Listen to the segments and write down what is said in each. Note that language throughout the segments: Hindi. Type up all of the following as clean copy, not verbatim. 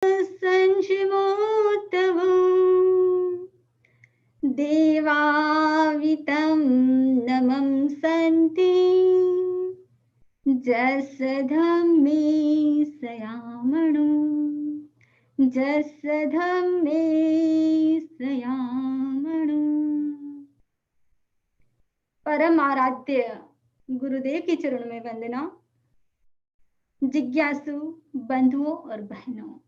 संशिमोत्तमम् देवावितं नमं सन्ति जसधम्मे सयामणु जसधम्मे सयामणु। परम आराध्य गुरुदेव के चरणों में वंदना। जिज्ञासु बंधुओं और बहनों,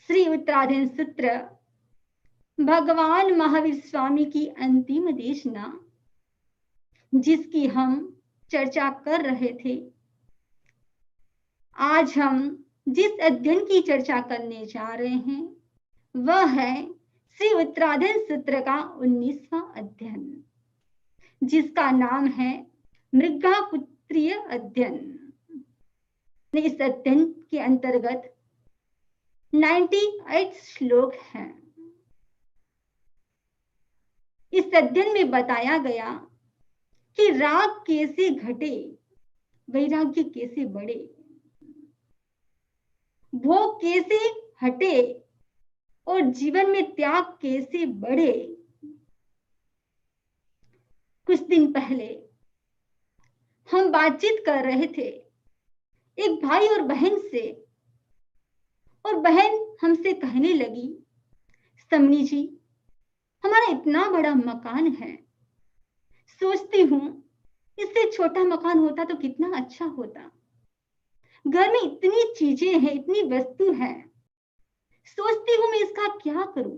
श्री उत्तराधीन सूत्र भगवान महावीर स्वामी की अंतिम देशना, जिसकी हम चर्चा कर रहे थे। आज हम जिस अध्ययन की चर्चा करने जा रहे हैं वह है श्री उत्तराधीन सूत्र का 19वां अध्ययन, जिसका नाम है मृगापुत्रीय अध्ययन। इस अध्ययन के अंतर्गत 98 श्लोक हैं। इस अध्ययन में बताया गया कि राग कैसे घटे, वैराग्य कैसे बढ़े, भोग कैसे हटे और जीवन में त्याग कैसे बढ़े। कुछ दिन पहले हम बातचीत कर रहे थे एक भाई और बहन से, और बहन हमसे कहने लगी, समनी जी, हमारा इतना बड़ा मकान है, सोचती हूँ इससे छोटा मकान होता तो कितना अच्छा होता। घर में इतनी चीजें हैं, इतनी वस्तु है, सोचती हूँ मैं इसका क्या करूं।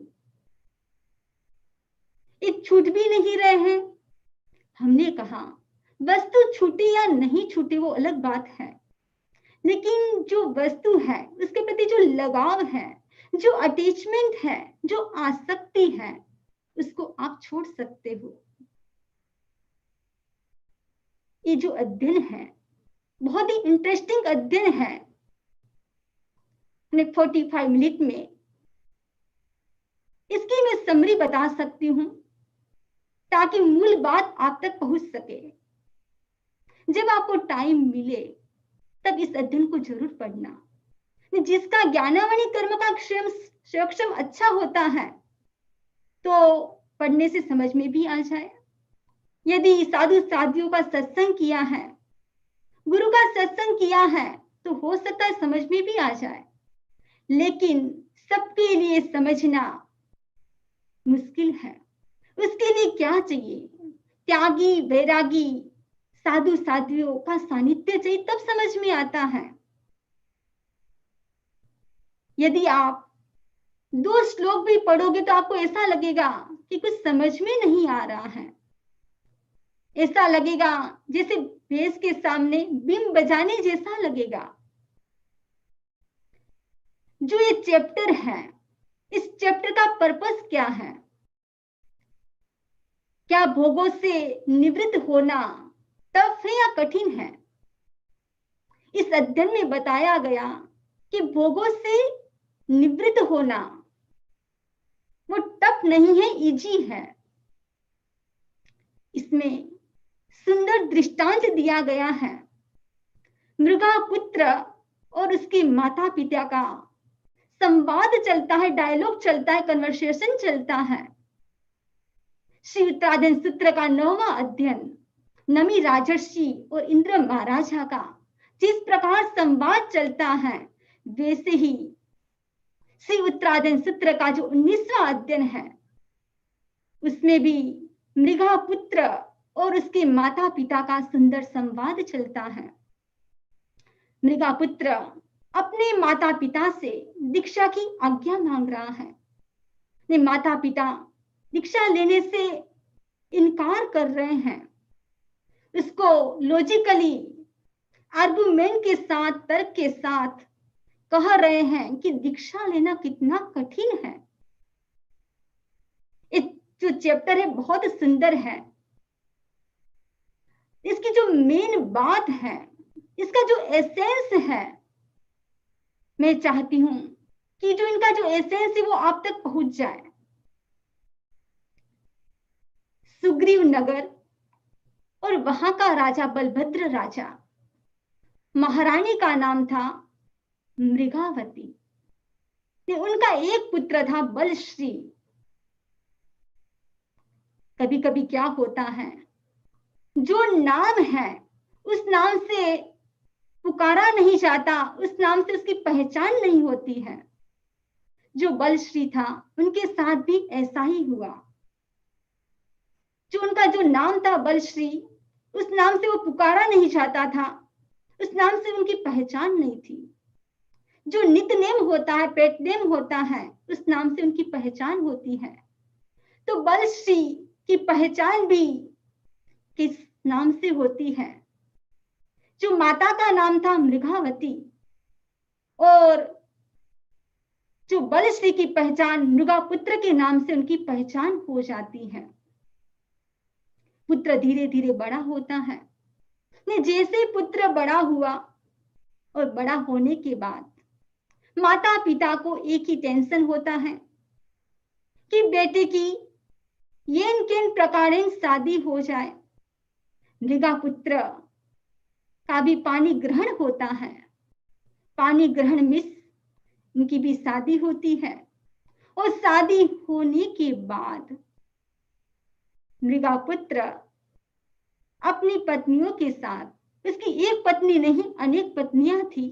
एक छूट भी नहीं रहे हैं। हमने कहा वस्तु छूटी या नहीं छूटी वो अलग बात है, लेकिन जो वस्तु है उसके प्रति जो लगाव है, जो अटैचमेंट है, जो आसक्ति है, उसको आप छोड़ सकते हो। ये जो अध्ययन है बहुत ही इंटरेस्टिंग अध्ययन है। 45 मिनट में इसकी मैं समरी बता सकती हूं ताकि मूल बात आप तक पहुंच सके। जब आपको टाइम मिले तब इस अध्ययन को जरूर पढ़ना। जिसका ज्ञानावणी कर्म का सक्षम अच्छा होता है तो पढ़ने से समझ में भी आ जाए। यदि साधु साधियों का सत्संग किया है, गुरु का सत्संग किया है, तो हो सकता है समझ में भी आ जाए, लेकिन सबके लिए समझना मुश्किल है। उसके लिए क्या चाहिए? त्यागी वैरागी साधु साधियों का सानिध्य चाहिए, तब समझ में आता है। यदि आप 2 श्लोक भी पढ़ोगे तो आपको ऐसा लगेगा कि कुछ समझ में नहीं आ रहा है। ऐसा लगेगा जैसे भैंस के सामने बीन बजाने जैसा लगेगा। जो ये चैप्टर है, इस चैप्टर का पर्पस क्या है? क्या भोगों से निवृत्त होना टफ है या कठिन है? इस अध्ययन में बताया गया कि भोगों से निवृत्त होना वो टफ नहीं है, इजी है। इसमें सुंदर दृष्टांत दिया गया है। मृगापुत्र और उसके माता पिता का संवाद चलता है, डायलॉग चलता है, कन्वर्सेशन चलता है। श्री उत्तराधीन सूत्र का 9वां अध्ययन नमी राजर्षि और इंद्र महाराजा का जिस प्रकार संवाद चलता है, वैसे ही श्री उत्तराधीन सूत्र का जो 19वां अध्ययन है उसमें भी मृगापुत्र और उसके माता पिता का सुंदर संवाद चलता है। मृगापुत्र अपने माता पिता से दीक्षा की आज्ञा मांग रहा है। माता पिता दीक्षा लेने से इनकार कर रहे हैं। उसको लॉजिकली आर्गुमेंट के साथ, तर्क के साथ कह रहे हैं कि दीक्षा लेना कितना कठिन है। जो चैप्टर है बहुत सुंदर है। इसकी जो मेन बात है, इसका जो एसेंस है, मैं चाहती हूं कि जो इनका जो एसेंस है वो आप तक पहुंच जाए। सुग्रीव नगर और वहां का राजा बलभद्र राजा, महारानी का नाम था मृगावती ने, उनका एक पुत्र था बलश्री। कभी कभी क्या होता है, जो नाम है उस नाम से पुकारा नहीं जाता, उस नाम से उसकी पहचान नहीं होती है। जो बलश्री था उनके साथ भी ऐसा ही हुआ। जो उनका जो नाम था बलश्री, उस नाम से वो पुकारा नहीं जाता था, उस नाम से उनकी पहचान नहीं थी। जो नित नेम होता है, पेट नेम होता है, उस नाम से उनकी पहचान होती है। तो बलश्री की पहचान भी किस नाम से होती है? जो माता का नाम था मृगावती, और जो बलश्री की पहचान मृगापुत्र के नाम से उनकी पहचान हो जाती है। पुत्र धीरे धीरे बड़ा होता है। जैसे पुत्र बड़ा हुआ और बड़ा होने के बाद माता पिता को एक ही टेंशन होता है कि बेटे की येन केन प्रकारेण शादी हो जाए। मृगापुत्र का भी पानी ग्रहण होता है, पानी ग्रहण मिस उनकी भी शादी होती है। और शादी होने के बाद मृगापुत्र अपनी पत्नियों के साथ, उसकी एक पत्नी नहीं अनेक पत्नियां थी,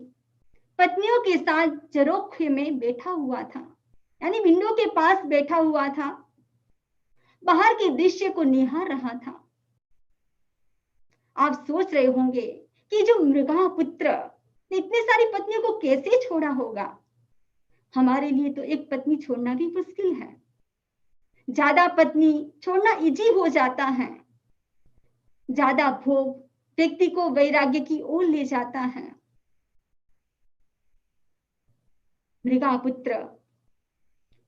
पत्नियों के साथ जरोखे में बैठा हुआ था, यानी विंडो के पास बैठा हुआ था, बाहर के दृश्य को निहार रहा था। आप सोच रहे होंगे कि जो मृगापुत्र ने इतनी सारी पत्नियों को कैसे छोड़ा होगा। हमारे लिए तो एक पत्नी छोड़ना भी मुश्किल है, ज्यादा पत्नी छोड़ना इजी हो जाता है। ज्यादा भोग व्यक्ति को वैराग्य की ओर ले जाता है। मृगापुत्र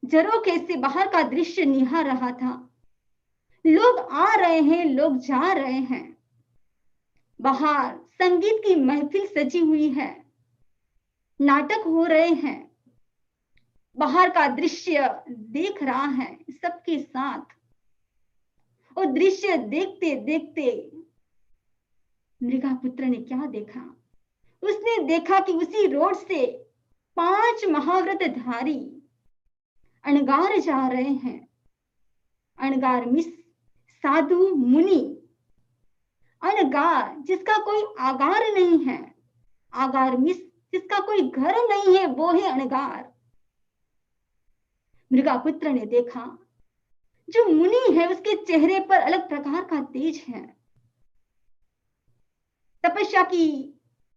जरोखे से बाहर का दृश्य निहार रहा था। लोग आ रहे हैं, लोग जा रहे हैं, बाहर संगीत की महफिल सजी हुई है, नाटक हो रहे हैं, बाहर का दृश्य देख रहा है सबके साथ। और दृश्य देखते देखते मृगापुत्र ने क्या देखा? उसने देखा कि उसी रोड से 5 महाव्रतधारी अणगार जा रहे हैं। अणगार मिस साधु मुनि। अणगार जिसका कोई आगार नहीं है, आगार मिस जिसका कोई घर नहीं है, वो है अणगार। मृगापुत्र ने देखा जो मुनि है उसके चेहरे पर अलग प्रकार का तेज है, तपस्या की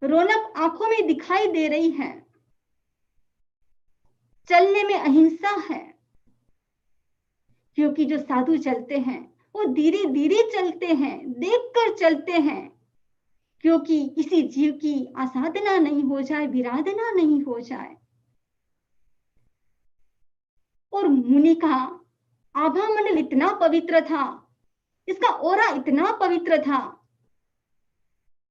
रौनक आंखों में दिखाई दे रही है, चलने में अहिंसा है। क्योंकि जो साधु चलते हैं वो धीरे धीरे चलते हैं, देखकर चलते हैं, क्योंकि किसी जीव की आसाधना नहीं हो जाए, विराधना नहीं हो जाए। और मुनि का आभा मंडल इतना पवित्र था, इसका ओरा इतना पवित्र था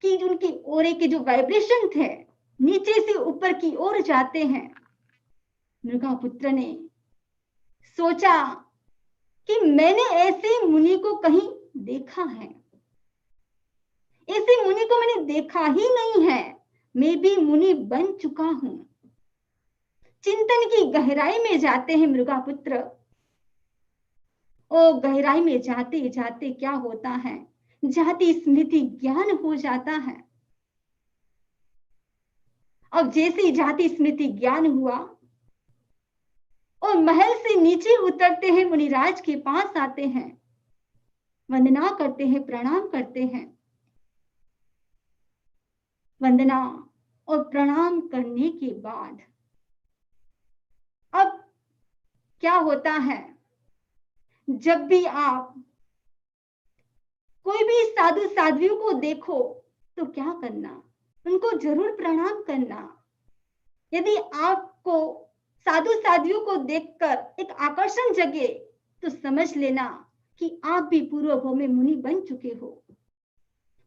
कि उनके ओरे के जो वाइब्रेशन थे नीचे से ऊपर की ओर जाते हैं। मृगापुत्र ने सोचा कि मैंने ऐसे मुनि को कहीं देखा है, ऐसे मुनि को मैंने देखा ही नहीं है, मैं भी मुनि बन चुका हूं। चिंतन की गहराई में जाते हैं मृगापुत्र। और गहराई में जाते जाते क्या होता है, जाति स्मृति ज्ञान हो जाता है। अब जैसे जाति स्मृति ज्ञान हुआ और महल से नीचे उतरते हैं, मुनिराज के पास आते हैं, वंदना करते हैं, प्रणाम करते हैं। वंदना और प्रणाम करने के बाद अब क्या होता है, जब भी आप कोई भी साधु साध्वियों को देखो तो क्या करना, उनको जरूर प्रणाम करना। यदि आपको साधु साध्वियों को देखकर एक आकर्षण जगे तो समझ लेना कि आप भी पूर्व भव में मुनि बन चुके हो।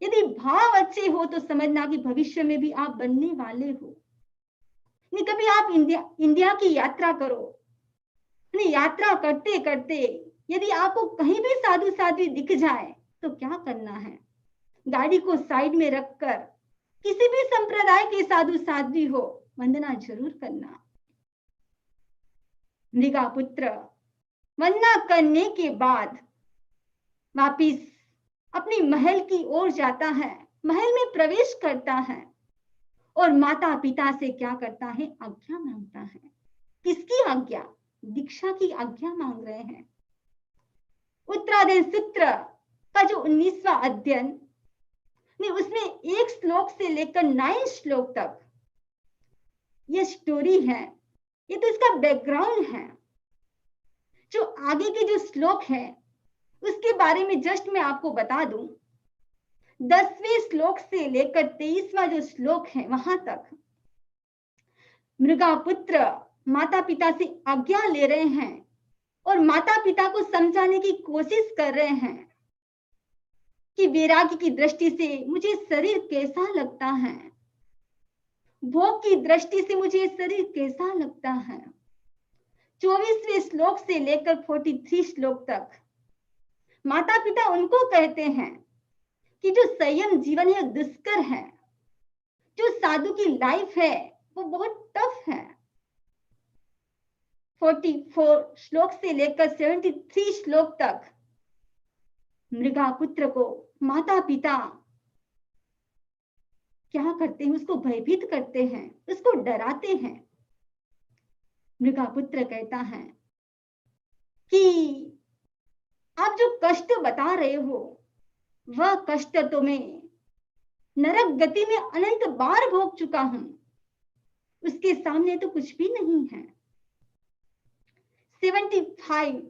यदि भाव अच्छे हो तो समझना कि भविष्य में भी आप बनने वाले हो। नहीं, कभी आप इंडिया की यात्रा करो, यात्रा करते करते यदि आपको कहीं भी साधु साध्वी दिख जाए तो क्या करना है, गाड़ी को साइड में रखकर किसी भी संप्रदाय के साधु साध्वी हो वंदना जरूर करना। मृगा पुत्र वंदना करने के बाद वापिस अपनी महल की ओर जाता है, महल में प्रवेश करता है और माता पिता से क्या करता है, आज्ञा मांगता है। किसकी आज्ञा? दीक्षा की आज्ञा मांग रहे हैं। उत्तराधीन सूत्र का जो 19वां अध्ययन ने उसमें 1 श्लोक से लेकर 9 श्लोक तक ये स्टोरी है, ये तो इसका बैकग्राउंड है। जो आगे के जो श्लोक है उसके बारे में जस्ट मैं आपको बता दूं। 10वें श्लोक से लेकर 23वां जो श्लोक है वहां तक मृगा पुत्र माता पिता से आज्ञा ले रहे हैं और माता पिता को समझाने की कोशिश कर रहे हैं कि वैराग्य की दृष्टि से मुझे शरीर कैसा लगता है, भोग की दृष्टि से मुझे शरीर कैसा लगता है। 24वें श्लोक से लेकर 43 श्लोक तक माता पिता उनको कहते हैं कि जो संयम जीवन है दुष्कर है, जो साधु की लाइफ है वो बहुत टफ है। 44 श्लोक से लेकर 73 श्लोक तक मृगा पुत्र को माता पिता क्या करते हैं, उसको भयभीत करते हैं, उसको डराते हैं। मृगा पुत्र कहता है कि आप जो कष्ट बता रहे हो वह कष्ट तो मैं नरक गति में अनंत बार भोग चुका हूं, उसके सामने तो कुछ भी नहीं है। 75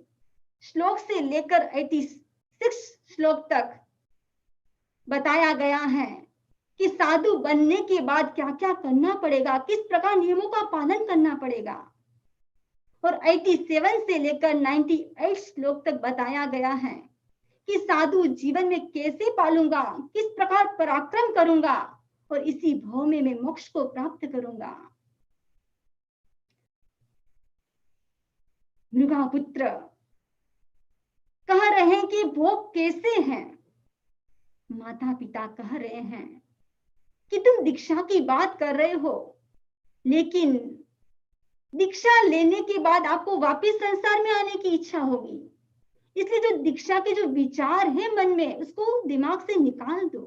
श्लोक से लेकर 86 श्लोक तक बताया गया है कि साधु बनने के बाद क्या क्या करना पड़ेगा, किस प्रकार नियमों का पालन करना पड़ेगा। और 87 से लेकर 98 श्लोक तक बताया गया है कि साधु जीवन में कैसे पालूंगा, किस प्रकार पराक्रम करूंगा और इसी भाव में मैं मोक्ष को प्राप्त करूंगा। मृगा पुत्र कह रहे हैं कि भोग कैसे हैं। माता पिता कह रहे हैं कि तुम दीक्षा की बात कर रहे हो, लेकिन दीक्षा लेने के बाद आपको वापस संसार में आने की इच्छा होगी, इसलिए जो दीक्षा के जो विचार है मन में उसको दिमाग से निकाल दो।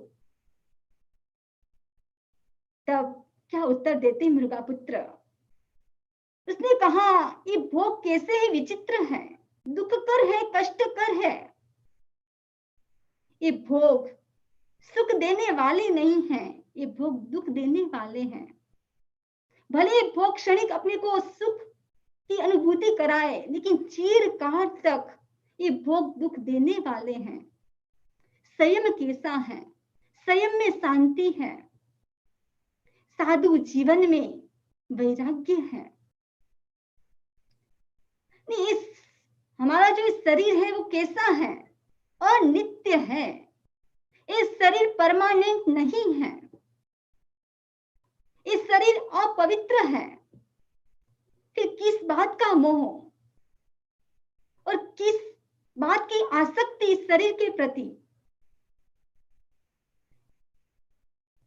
तब क्या उत्तर देते मृगा पुत्र? उसने कहा ये भोग कैसे है, विचित्र है, दुखकर है, कष्टकर है। ये भोग सुख देने वाले नहीं हैं, ये भोग दुख देने वाले हैं। भले भोग क्षणिक अपने को सुख की अनुभूति कराए, लेकिन चिरकाल तक ये भोग दुख देने वाले हैं। संयम कैसा है? संयम में शांति है, साधु जीवन में वैराग्य है। इस हमारा जो शरीर है वो कैसा है? अनित्य है। इस शरीर परमानेंट नहीं है, इस शरीर अपवित्र है। फिर किस बात का मोह और किस बात की आसक्ति इस शरीर के प्रति?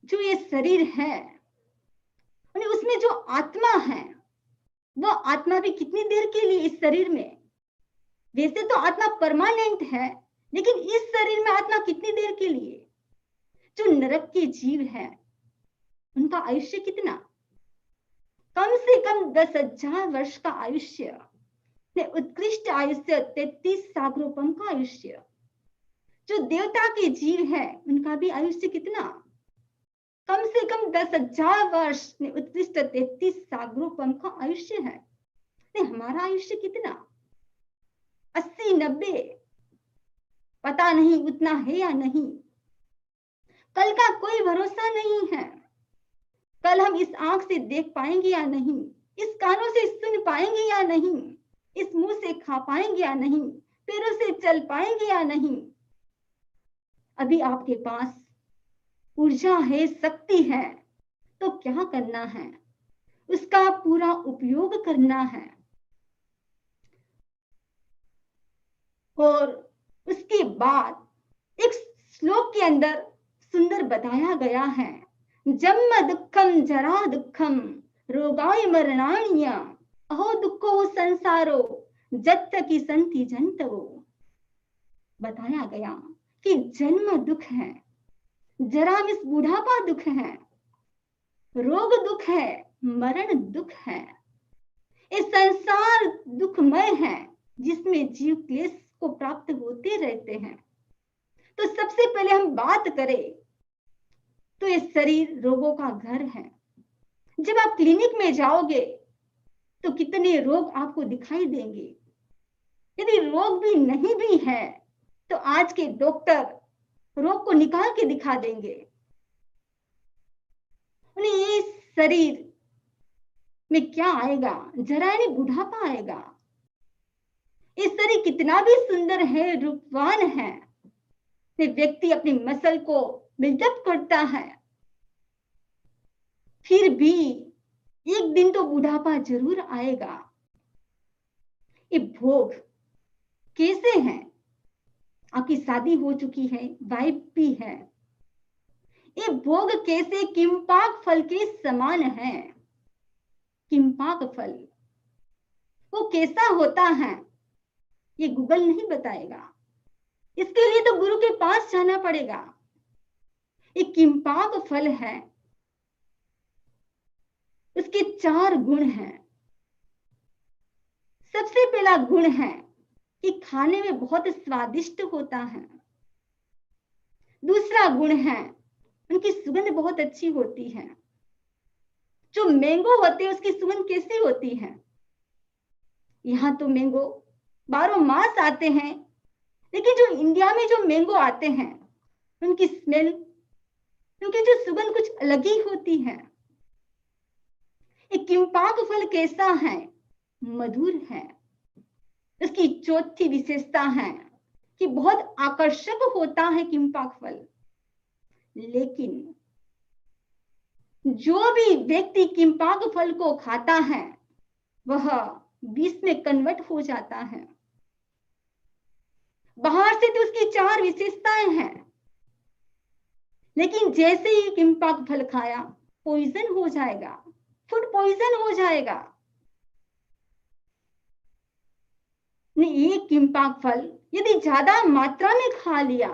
जो ये शरीर है उसमें जो आत्मा है वो आत्मा भी कितनी देर के लिए इस शरीर में? वैसे तो आत्मा परमानेंट है, लेकिन इस शरीर में आत्मा कितनी देर के लिए? जो नरक के जीव है उनका आयुष्य कितना? कम से कम 10,000 वर्ष का आयुष्य, उत्कृष्ट आयुष्य 33 सागरोपम का आयुष्य। जो देवता के जीव है उनका भी आयुष्य कितना? कम से कम 10,000 वर्ष, उत्कृष्ट 33 सागरोपम का आयुष्य है। हमारा आयुष्य कितना? 80-90, पता नहीं उतना है या नहीं। कल का कोई भरोसा नहीं है। कल हम इस आंख से देख पाएंगे या नहीं, इस कानों से सुन पाएंगे या नहीं, इस मुंह से खा पाएंगे या नहीं, पैरों से चल पाएंगे या नहीं। अभी आपके पास ऊर्जा है, शक्ति है, तो क्या करना है? उसका पूरा उपयोग करना है। और उसके बाद एक श्लोक के अंदर सुंदर बताया गया है, जन्म दुखम जरा दुखम रोगाय मरणाण्य अहो दुखो संसारो जत्त की संति जंतवो। बताया गया कि जन्म दुख है, जरा मिस बुढ़ापा दुख है, रोग दुख है, मरण दुख है। ये संसार दुखमय है जिसमें जीव क्लेश को प्राप्त होते रहते हैं। तो सबसे पहले हम बात करें तो ये शरीर रोगों का घर है। जब आप क्लिनिक में जाओगे तो कितने रोग आपको दिखाई देंगे। यदि रोग भी नहीं भी है तो आज के डॉक्टर रोग को निकाल के दिखा देंगे। उन्हें ये शरीर में क्या आएगा, जरा यानी बुढ़ापा आएगा। ये शरीर कितना भी सुंदर है, रूपवान है, व्यक्ति अपनी मसल को बिल्डअप करता है, फिर भी एक दिन तो बुढ़ापा जरूर आएगा। ये भोग कैसे हैं? आपकी शादी हो चुकी है, वाइफ भी है, ये भोग कैसे किम्पाक फल के समान है। किम्पाक फल वो कैसा होता है ये गूगल नहीं बताएगा, इसके लिए तो गुरु के पास जाना पड़ेगा। ये किम्पाक फल है, उसके 4 गुण हैं। सबसे पहला गुण है कि खाने में बहुत स्वादिष्ट होता है। दूसरा गुण है उनकी सुगंध बहुत अच्छी होती है। जो मैंगो होते हैं उसकी सुगंध कैसी होती है? यहाँ तो मैंगो 12 मास आते हैं, लेकिन जो इंडिया में जो मैंगो आते हैं उनकी स्मेल, उनकी जो सुगंध कुछ अलग ही होती है। एक किम्पाक फल कैसा है? मधुर है। इसकी चौथी विशेषता है कि बहुत आकर्षक होता है किम्पाक फल। लेकिन जो भी व्यक्ति किम्पाक फल को खाता है वह विष में कन्वर्ट हो जाता है। बाहर से तो उसकी 4 विशेषताएं हैं, लेकिन जैसे ही किम्पाक फल खाया पॉइजन हो जाएगा, फूड पॉइजन हो जाएगा। एक किम्पाक फल यदि ज्यादा मात्रा में खा लिया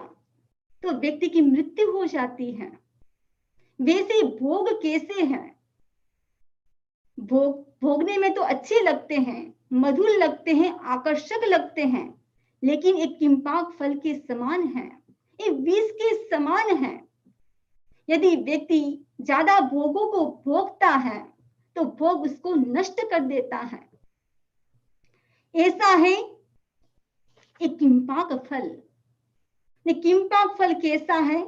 तो व्यक्ति की मृत्यु हो जाती है। वैसे भोग कैसे हैं? भोगने में तो अच्छे लगते हैं, मधुर लगते हैं, आकर्षक लगते हैं, लेकिन एक किम्पाक फल के समान है, ये विष के समान है। यदि व्यक्ति ज्यादा भोगों को भोगता है तो भोग उसको नष्ट कर देता है। ऐसा है एक किम्पाक फल। किम्पाक फल कैसा है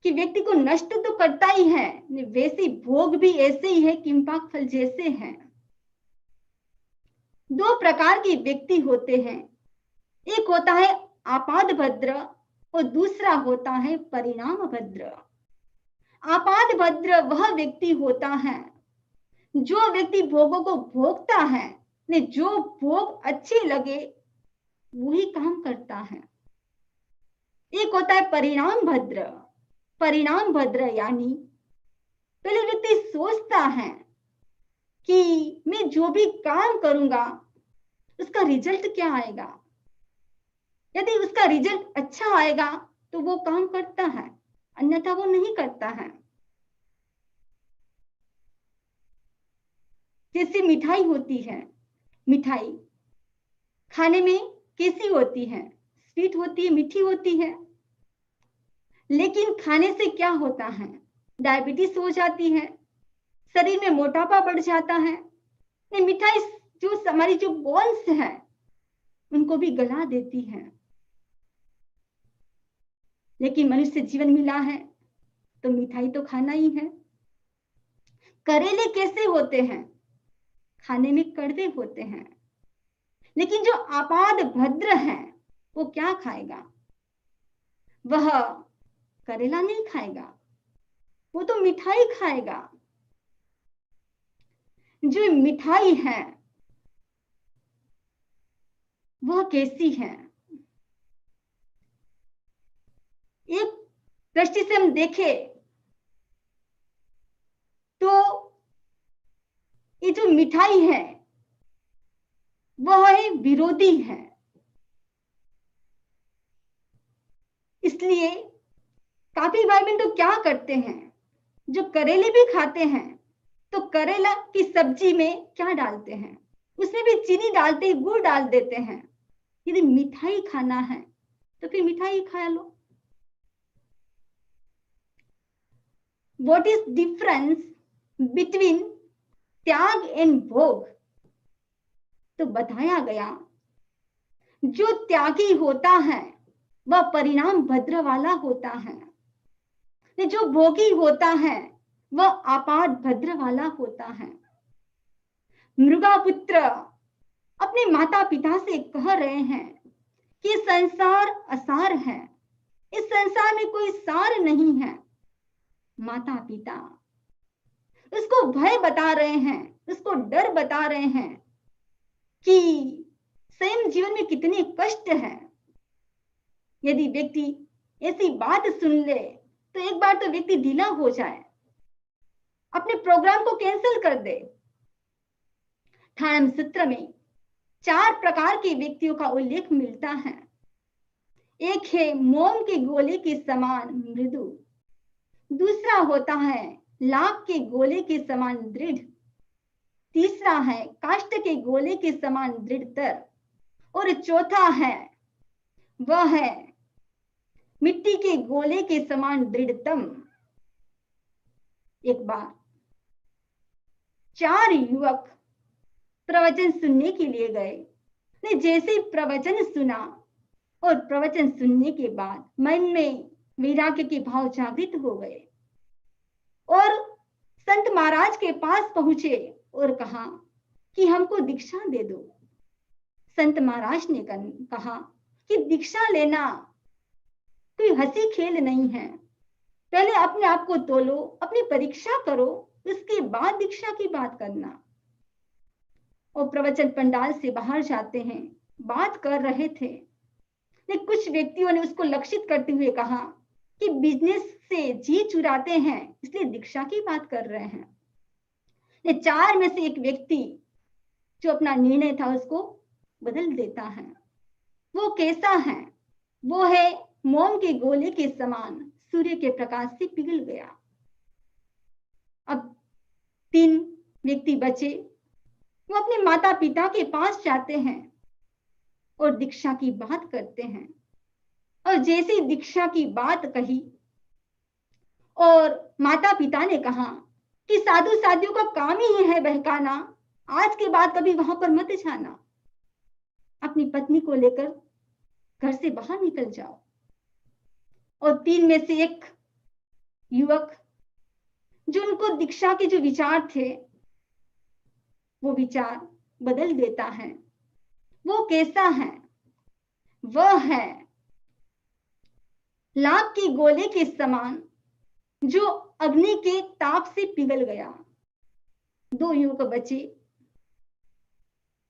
कि व्यक्ति को नष्ट तो करता ही है, वैसे भोग भी ऐसे ही है, किम्पाक फल जैसे हैं। 2 प्रकार के व्यक्ति होते हैं, एक होता है आपाद भद्र और दूसरा होता है परिणाम भद्र। आपाद भद्र वह व्यक्ति होता है जो व्यक्ति भोगों को भोगता है, ने जो भोग अच्छे लगे वही काम करता है। एक होता है परिणाम भद्र। परिणाम भद्र यानी पहले व्यक्ति सोचता है कि मैं जो भी काम करूंगा उसका रिजल्ट क्या आएगा। यदि उसका रिजल्ट अच्छा आएगा तो वो काम करता है, अन्यथा वो नहीं करता है। जैसे मिठाई होती है, मिठाई खाने में कैसी होती है? स्वीट होती है, मीठी होती है, लेकिन खाने से क्या होता है? डायबिटीज हो जाती है, शरीर में मोटापा बढ़ जाता है। मिठाई जो हमारी जो बोन्स है उनको भी गला देती है। लेकिन मनुष्य जीवन मिला है तो मिठाई तो खाना ही है। करेले कैसे होते हैं? खाने में कड़वे होते हैं, लेकिन जो आपाद भद्र है वो क्या खाएगा? वह करेला नहीं खाएगा, वो तो मिठाई खाएगा। जो मिठाई है वह कैसी है? एक दृष्टि से हम देखें तो मिठाई है वह है विरोधी है। इसलिए काफी भाई बहन तो क्या करते हैं, जो करेले भी खाते हैं तो करेला की सब्जी में क्या डालते हैं, उसमें भी चीनी डालते हैं, गुड़ डाल देते हैं। यदि मिठाई खाना है तो फिर मिठाई खा लो। What is difference between त्याग एंड भोग? तो बताया गया, जो त्यागी होता है वह परिणाम भद्र वाला होता है, जो भोगी होता है वह आपात भद्र वाला होता है। मृगापुत्र अपने माता पिता से कह रहे हैं कि संसार असार है, इस संसार में कोई सार नहीं है। माता पिता उसको भय बता रहे हैं, उसको डर बता रहे हैं कि स्वयं जीवन में कितने कष्ट है। यदि व्यक्ति ऐसी बात सुन ले तो एक बार तो व्यक्ति ढीला हो जाए, अपने प्रोग्राम को कैंसिल कर दे। धर्म सूत्र में 4 प्रकार के व्यक्तियों का उल्लेख मिलता है। एक है मोम के गोले के समान मृदु, दूसरा होता है लाख के गोले के समान दृढ़, तीसरा है काष्ठ के गोले के समान दृढ़तर, और चौथा है वह है मिट्टी के गोले के समान दृढ़तम। एक बार 4 युवक प्रवचन सुनने के लिए गए। ने जैसे प्रवचन सुना और प्रवचन सुनने के बाद मन में वैराग्य के भाव जागृत हो गए और संत महाराज के पास पहुंचे और कहा कि हमको दीक्षा दे दो। संत महाराज ने कहा कि दीक्षा लेना कोई हंसी खेल नहीं है, पहले अपने आप को तोलो, अपनी परीक्षा करो, उसके बाद दीक्षा की बात करना। और प्रवचन पंडाल से बाहर जाते हैं, बात कर रहे थे, लेकिन कुछ व्यक्तियों ने उसको लक्षित करते हुए कहा कि बिजनेस से जी चुराते हैं इसलिए दीक्षा की बात कर रहे हैं। ये 4 में से एक व्यक्ति जो अपना निर्णय था उसको बदल देता है। वो कैसा है? वो है मोम के गोले के समान सूर्य के प्रकाश से पिघल गया। अब 3 व्यक्ति बचे। वो अपने माता पिता के पास जाते हैं और दीक्षा की बात करते हैं, और जैसे दीक्षा की बात कही और माता पिता ने कहा कि साधु साधियों का काम ही है बहकाना, आज के बाद कभी वहां पर मत जाना, अपनी पत्नी को लेकर घर से बाहर निकल जाओ। और 3 में से एक युवक जो उनको दीक्षा के जो विचार थे वो विचार बदल देता है। वो कैसा है? वह है लाख के गोले के समान जो अग्नि के ताप से पिघल गया। 2 युवक बचे।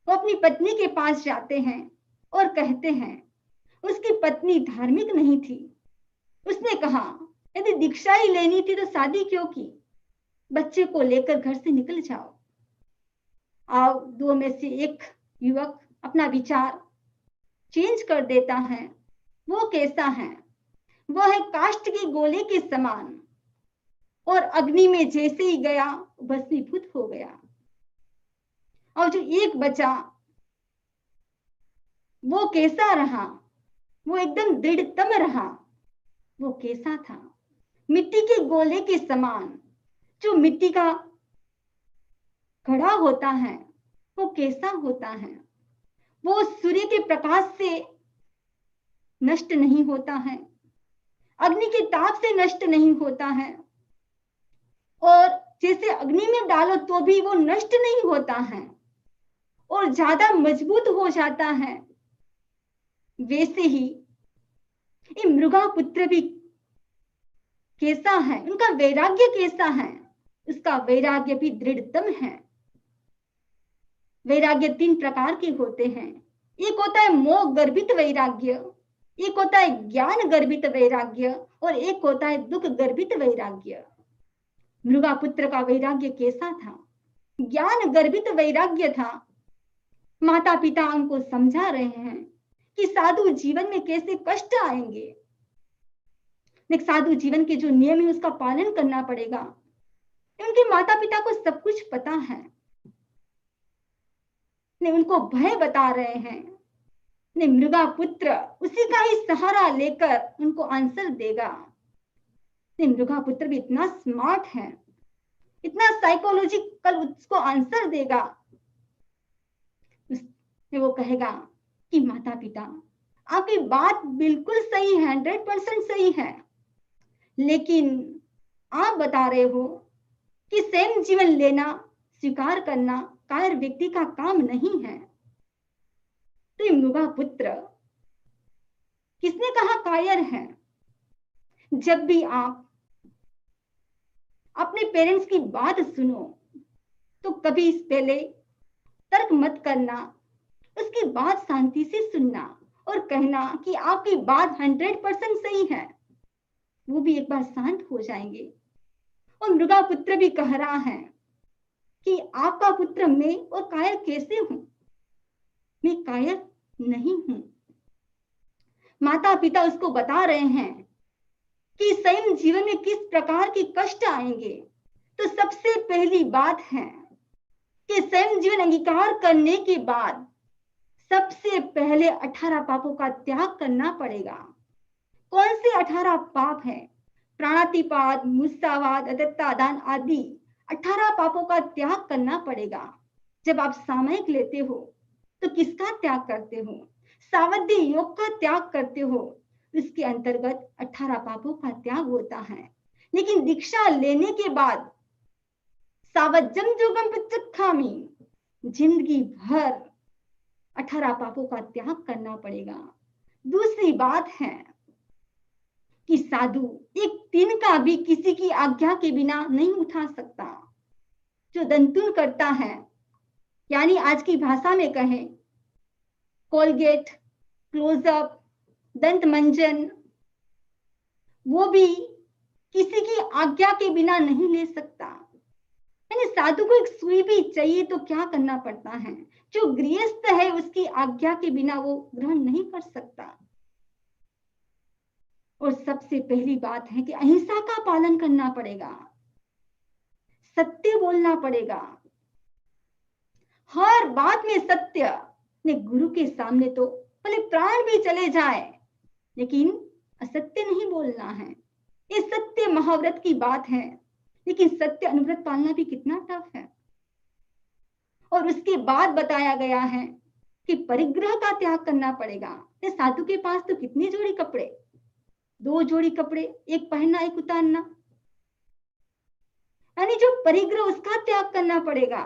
वो अपनी पत्नी के पास जाते हैं और कहते हैं, उसकी पत्नी धार्मिक नहीं थी। उसने कहा यदि दीक्षा ही लेनी थी तो शादी क्यों की, बच्चे को लेकर घर से निकल जाओ। आओ 2 में से एक युवक अपना विचार चेंज कर देता है। वो कैसा है? वो है काष्ठ के गोले के समान, और अग्नि में जैसे ही गया भस्मीभूत हो गया। और जो एक बचा वो कैसा रहा? वो एकदम दृढ़तम रहा। वो कैसा था? मिट्टी के गोले के समान। जो मिट्टी का घड़ा होता है वो कैसा होता है? वो सूर्य के प्रकाश से नष्ट नहीं होता है, अग्नि के ताप से नष्ट नहीं होता है, और जैसे अग्नि में डालो तो भी वो नष्ट नहीं होता है और ज्यादा मजबूत हो जाता है। वैसे ही ये मृगापुत्र भी कैसा है? उनका वैराग्य कैसा है? उसका वैराग्य भी दृढ़तम है। वैराग्य 3 प्रकार के होते हैं। एक होता है मोह गर्भित वैराग्य, एक होता है ज्ञान गर्भित वैराग्य, और एक होता है दुख गर्भित वैराग्य। मृगापुत्र का वैराग्य कैसा था? ज्ञान गर्भित वैराग्य था। माता पिता उनको समझा रहे हैं कि साधु जीवन में कैसे कष्ट आएंगे, लेकिन साधु जीवन के जो नियम है उसका पालन करना पड़ेगा। उनके माता पिता को सब कुछ पता है, उनको भय बता रहे हैं। मृगा पुत्र उसी का ही सहारा लेकर उनको आंसर देगा। मृगा पुत्र भी इतना स्मार्ट है, इतना साइकोलॉजिकल उसको आंसर देगा। वो कहेगा कि माता पिता आपकी बात बिल्कुल सही है, 100% सही है, लेकिन आप बता रहे हो कि स्वयं जीवन लेना स्वीकार करना कायर व्यक्ति का काम नहीं है। तो मृगा पुत्र, किसने कहा कायर है? जब भी आप अपने पेरेंट्स की बात सुनो तो कभी इस पहले तर्क मत करना, उसकी बात शांति से सुनना और कहना कि आपकी बात 100% सही है। वो भी एक बार शांत हो जाएंगे। और मृगा पुत्र भी कह रहा है कि आपका पुत्र मैं और कायर कैसे हूं? मैं कायर नहीं हूं। माता पिता उसको बता रहे हैं कि स्वयं जीवन में किस प्रकार के कष्ट आएंगे। तो सबसे पहली बात है कि स्वयं जीवन अंगीकार करने के बाद सबसे पहले 18 पापों का त्याग करना पड़ेगा। कौन से 18 पाप है? प्राणातिपात, मुसावाद, अदत्ता दान आदि 18 पापों का त्याग करना पड़ेगा। जब आप सामयिक लेते हो तो किसका त्याग करते हो? सावध्य योग का त्याग करते हो। इसके अंतर्गत 18 पापों का त्याग होता है। लेकिन दीक्षा लेने के बाद सावज्जम जोगम पिचखामी, जिंदगी भर 18 पापों का त्याग करना पड़ेगा। दूसरी बात है कि साधु एक दिन का भी किसी की आज्ञा के बिना नहीं उठा सकता। जो दंतुन करता है, यानी आज की भाषा में कहें कोलगेट, क्लोजअप, दंत मंजन, वो भी किसी की आज्ञा के बिना नहीं ले सकता। यानी साधु को एक सुई भी चाहिए तो क्या करना पड़ता है? जो गृहस्थ है उसकी आज्ञा के बिना वो ग्रहण नहीं कर सकता। और सबसे पहली बात है कि अहिंसा का पालन करना पड़ेगा, सत्य बोलना पड़ेगा, हर बात में सत्य। ने गुरु के सामने तो भले प्राण भी चले जाए लेकिन असत्य नहीं बोलना है। ये सत्य महाव्रत की बात है, लेकिन सत्य अनुव्रत पालना भी कितना टफ है। और उसके बाद बताया गया है कि परिग्रह का त्याग करना पड़ेगा। साधु के पास तो कितनी जोड़ी कपड़े, 2 जोड़ी कपड़े, एक पहनना एक उतारना, यानी जो परिग्रह उसका त्याग करना पड़ेगा।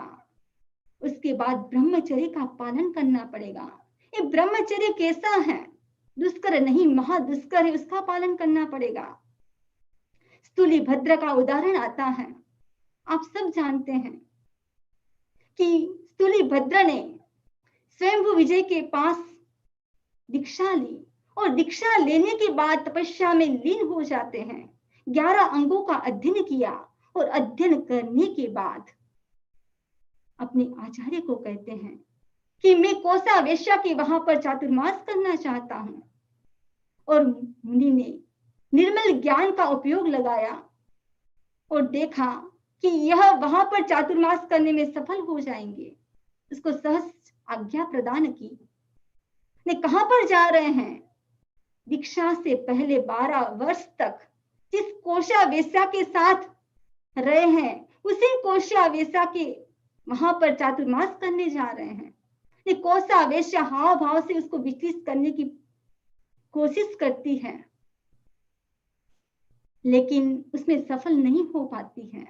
उसके बाद ब्रह्मचर्य का पालन करना पड़ेगा। ये ब्रह्मचर्य कैसा है? दुष्कर नहीं, महादुष्कर है, उसका पालन करना पड़ेगा। स्थूली भद्र का उदाहरण आता है, आप सब जानते हैं कि स्थूली भद्र ने स्वयंभू विजय के पास दीक्षा ली और दीक्षा लेने के बाद तपस्या में लीन हो जाते हैं। 11 अंगों का अध्ययन किया और अध्ययन करने के बाद अपने आचार्य को कहते हैं कि मैं कोसा वेश्या के वहां पर चातुर्मास करना चाहता हूं। और मुनि ने निर्मल ज्ञान का उपयोग लगाया और देखा कि यह वहां पर चातुर्मास करने में सफल हो जाएंगे। उसको सहज आज्ञा प्रदान की। ने कहां पर जा रहे हैं? दीक्षा से पहले 12 वर्ष तक जिस कोशा वेश्या के साथ रहे हैं उसी कोशा वेश्या के वहां पर चातुर्मास करने जा रहे हैं। कोशा वेश्या हाव भाव से उसको विचलित करने की कोशिश करती है, लेकिन उसमें सफल नहीं हो पाती है।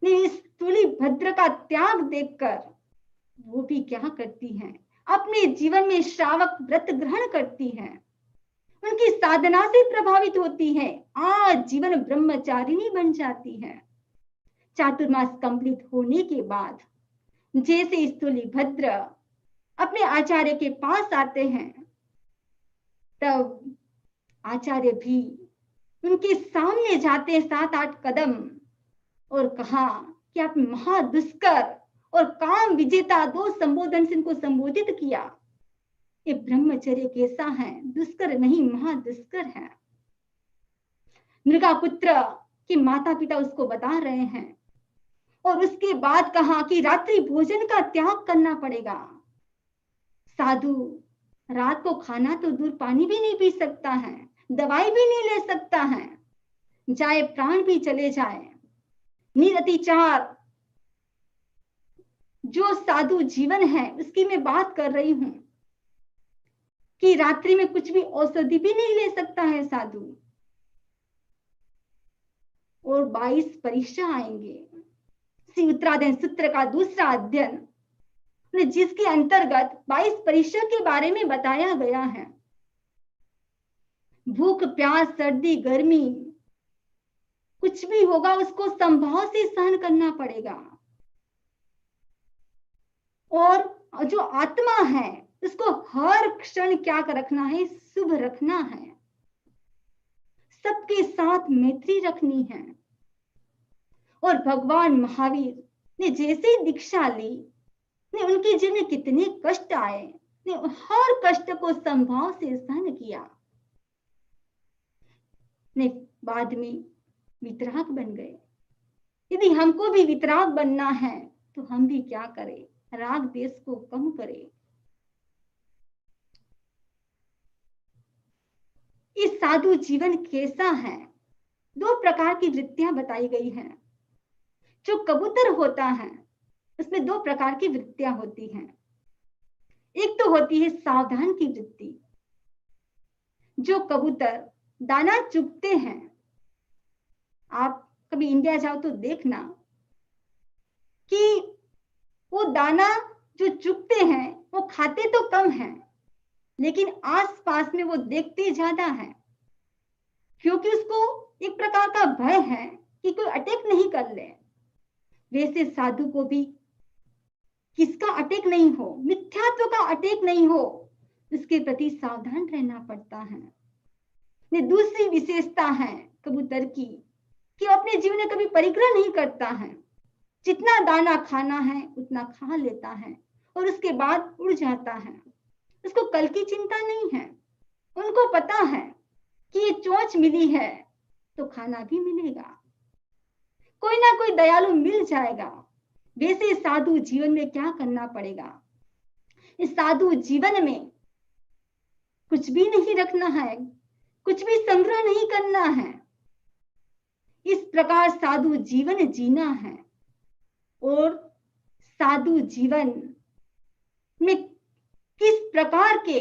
इस स्थूली भद्र का त्याग देखकर वो भी क्या करती हैं? अपने जीवन में श्रावक व्रत ग्रहण करती हैं, उनकी साधना से प्रभावित होती है, आज जीवन ब्रह्मचारिणी बन जाती है। चातुर्मास कंप्लीट होने के बाद जैसे स्थूली भद्र अपने आचार्य के पास आते हैं, तब आचार्य भी उनके सामने जाते 7-8 कदम और कहा कि आप महादुष्कर और काम विजेता दो संबोधन से इनको संबोधित किया। ये ब्रह्मचर्य कैसा है? दुष्कर नहीं, महादुष्कर है। मृगापुत्र के माता पिता उसको बता रहे हैं और उसके बाद कहा कि रात्रि भोजन का त्याग करना पड़ेगा। साधु रात को खाना तो दूर, पानी भी नहीं पी सकता है, दवाई भी नहीं ले सकता है, चाहे प्राण भी चले जाए। निरतिचार जो साधु जीवन है उसकी मैं बात कर रही हूं कि रात्रि में कुछ भी औषधि भी नहीं ले सकता है साधु। और 22 परीक्षा आएंगे। श्री उत्तरायण सूत्र का दूसरा अध्ययन जिसके अंतर्गत 22 परीक्षा के बारे में बताया गया है। भूख प्यास सर्दी गर्मी कुछ भी होगा उसको संभाव से सहन करना पड़ेगा। और जो आत्मा है उसको हर क्षण क्या रखना है? शुभ रखना है, सबके साथ मैत्री रखनी है। और भगवान महावीर ने जैसे ही दीक्षा ली ने उनके जीवन में कितने कष्ट आए, ने हर कष्ट को संभाव से सहन किया, ने बाद में वितराग बन गए। यदि हमको भी वितराग बनना है तो हम भी क्या करें? राग देश को कम करें। इस साधु जीवन कैसा है? 2 प्रकार की वृत्तियां बताई गई हैं। जो कबूतर होता है उसमें 2 प्रकार की वृत्तियां होती हैं। एक तो होती है सावधान की वृत्ति। जो कबूतर दाना चुगते हैं, आप कभी इंडिया जाओ तो देखना कि वो दाना जो चुगते हैं वो खाते तो कम है, लेकिन आसपास में वो देखते ज्यादा है, क्योंकि उसको एक प्रकार का भय है कि कोई अटैक नहीं कर ले। वैसे साधु को भी किसका अटैक नहीं हो, मिथ्यात्व का अटैक नहीं हो, उसके प्रति सावधान रहना पड़ता है। दूसरी विशेषता है कबूतर की कि अपने जीवन में कभी परिग्रह नहीं करता है। जितना दाना खाना है उतना खा लेता है और उसके बाद उड़ जाता है। उसको कल की चिंता नहीं है। उनको पता है कि ये चोंच मिली है तो खाना भी मिलेगा, कोई ना कोई दयालु मिल जाएगा। वैसे साधु जीवन में क्या करना पड़ेगा? इस साधु जीवन में कुछ भी नहीं रखना है, कुछ भी संग्रह नहीं करना है। इस प्रकार साधु जीवन जीना है। और साधु जीवन में किस प्रकार के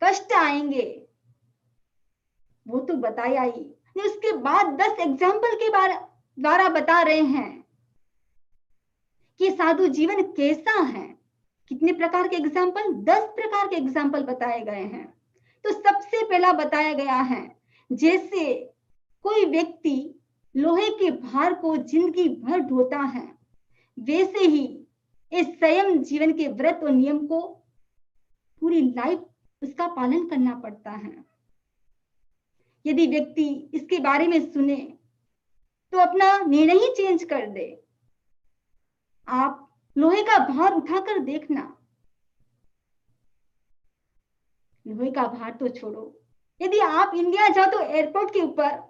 कष्ट आएंगे वो तो बताया ही। उसके बाद 10 एग्जाम्पल के द्वारा बता रहे हैं कि साधु जीवन कैसा है। कितने प्रकार के एग्जाम्पल? 10 प्रकार के एग्जाम्पल बताए गए हैं। तो सबसे पहला बताया गया है जैसे कोई व्यक्ति लोहे के भार को जिंदगी भर ढोता है, वैसे ही इस संयम जीवन के व्रत और नियम को पूरी लाइफ उसका पालन करना पड़ता है। यदि व्यक्ति इसके बारे में सुने तो अपना निर्णय ही चेंज कर दे। आप लोहे का भार उठाकर देखना, लोहे का भार तो छोड़ो, यदि आप इंडिया जाओ तो एयरपोर्ट के ऊपर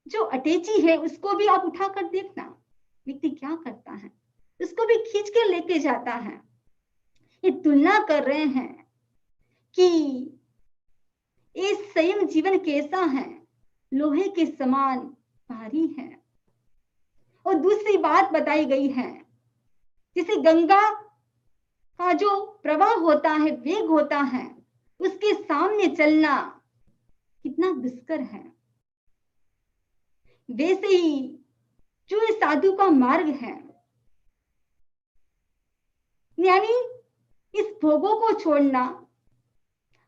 जो अटैची है उसको भी आप उठाकर देखना, व्यक्ति क्या करता है, उसको भी खींच के लेके जाता है। ये तुलना कर रहे हैं कि इस संयम जीवन कैसा है, लोहे के समान भारी है। और दूसरी बात बताई गई है जैसे गंगा का जो प्रवाह होता है, वेग होता है, उसके सामने चलना कितना दुष्कर है। वैसे ही जो इस साधु का मार्ग है, यानी इस भोगों को छोड़ना,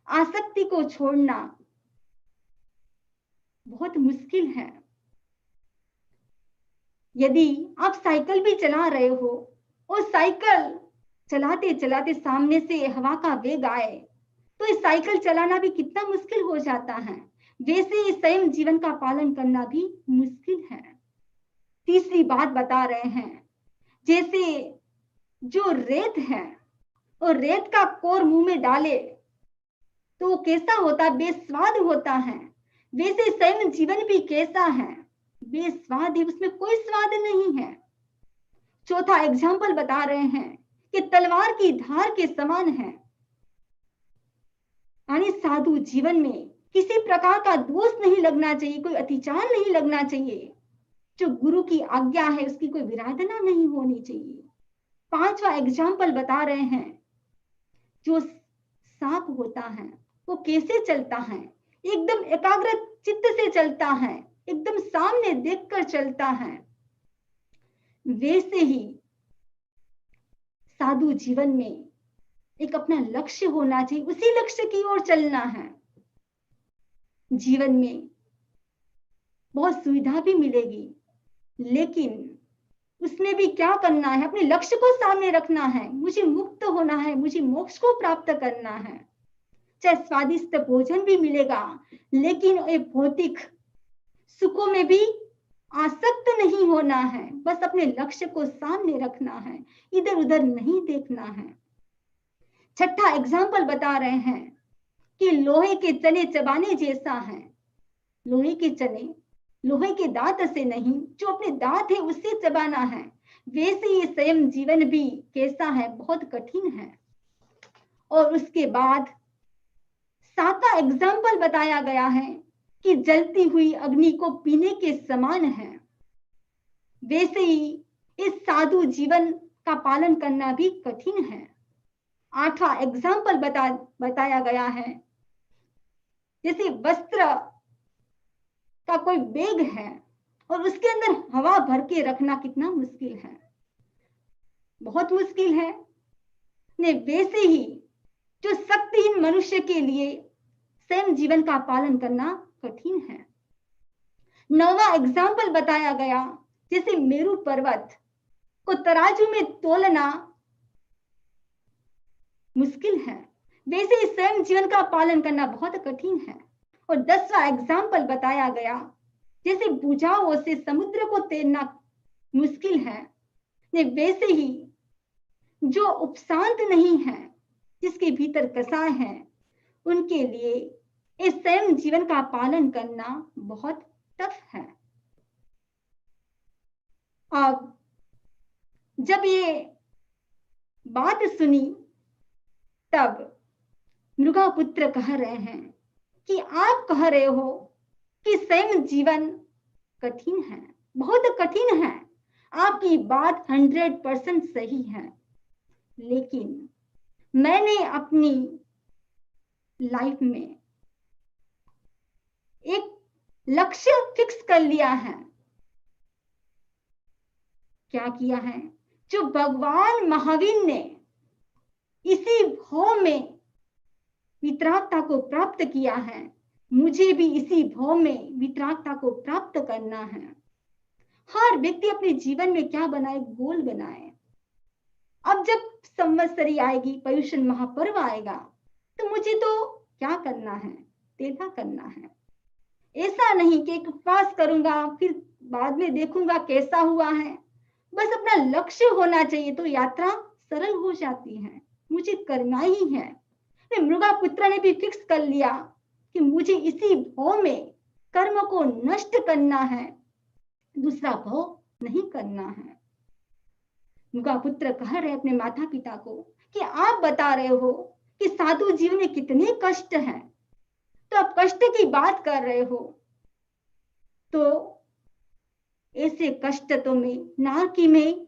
आसक्ति को छोड़ना बहुत मुश्किल है। यदि आप साइकिल भी चला रहे हो और साइकिल चलाते चलाते सामने से हवा का वेग आए तो इस साइकिल चलाना भी कितना मुश्किल हो जाता है। वैसे इस संयम जीवन का पालन करना भी मुश्किल है। तीसरी बात बता रहे हैं, जैसे जो रेत है और रेत का कोर मुंह में डाले तो वो कैसा होता है, बेस्वाद होता है। वैसे स्वयं जीवन भी कैसा है, बेस्वाद है, उसमें कोई स्वाद नहीं है। चौथा एग्जाम्पल बता रहे हैं कि तलवार की धार के समान है, यानी साधु जीवन में किसी प्रकार का दोष नहीं लगना चाहिए, कोई अतिचार नहीं लगना चाहिए। जो गुरु की आज्ञा है उसकी कोई विराधना नहीं होनी चाहिए। पांचवा एग्जाम्पल बता रहे हैं, जो सांप होता है वो कैसे चलता है, एकदम एकाग्र चित्त से चलता है, एकदम सामने देखकर चलता है। वैसे ही साधु जीवन में एक अपना लक्ष्य होना चाहिए, उसी लक्ष्य की ओर चलना है। जीवन में बहुत सुविधा भी मिलेगी, लेकिन उसमें भी क्या करना है, अपने लक्ष्य को सामने रखना है। मुझे मुक्त होना है, मुझे मोक्ष को प्राप्त करना है। चाहे स्वादिष्ट भोजन भी मिलेगा, लेकिन ये भौतिक सुखों में भी आसक्त नहीं होना है। बस अपने लक्ष्य को सामने रखना है, इधर उधर नहीं देखना है। छठा एग्जाम्पल बता रहे हैं कि लोहे के चने चबाने जैसा है। लोहे के चने लोहे के दांत से नहीं, जो अपने दांत है उससे चबाना है। वैसे ये स्वयं जीवन भी कैसा है, बहुत कठिन है। और उसके बाद सातवां एग्जाम्पल बताया गया है कि जलती हुई अग्नि को पीने के समान है। वैसे ही इस साधु जीवन का पालन करना भी कठिन है। आठवां एग्जाम्पल बताया गया है, जैसे वस्त्र का कोई बैग है और उसके अंदर हवा भर के रखना कितना मुश्किल है, बहुत मुश्किल है। ने वैसे ही जो शक्तिहीन मनुष्य के लिए स्वयं जीवन का पालन करना कठिन है। नौवां एग्जाम्पल बताया गया, जैसे मेरू पर्वत को तराजू में तोलना मुश्किल है, वैसे ही स्वयं जीवन का पालन करना बहुत कठिन है। और 10वां एग्जाम्पल बताया गया, जैसे बुझाओ से समुद्र को तैरना मुश्किल है, वैसे ही जो उपशांत नहीं है, जिसके भीतर कसाय है, उनके लिए इस स्वयं जीवन का पालन करना बहुत टफ है। अब जब ये बात सुनी तब मृगापुत्र कह रहे हैं कि आप कह रहे हो कि स्वयं जीवन कठिन है, बहुत कठिन है। आपकी बात 100% सही है, लेकिन मैंने अपनी लाइफ में एक लक्ष्य फिक्स कर लिया है। क्या किया है? जो भगवान महावीर ने इसी भाव में वितरागता को प्राप्त किया है, मुझे भी इसी भाव में वितरागता को प्राप्त करना है। हर व्यक्ति अपने जीवन में क्या बनाए, गोल बनाए। अब जब संवत्सरी आएगी, पर्युषण महापर्व आएगा, तो मुझे तो क्या करना है, तेजा करना है। ऐसा नहीं कि एक उपवास करूंगा फिर बाद में देखूंगा कैसा हुआ है। बस अपना लक्ष्य होना चाहिए तो यात्रा सरल हो जाती है। मुझे करना ही है। मृगापुत्र ने भी फिक्स कर लिया कि मुझे इसी भाव में कर्म को नष्ट करना है, दूसरा भाव नहीं करना है। मृगापुत्र कह रहे अपने माता पिता को कि आप बता रहे हो कि साधु जीवन में कितने कष्ट हैं, तो आप कष्ट की बात कर रहे हो, तो ऐसे कष्ट तो मैं नारकी में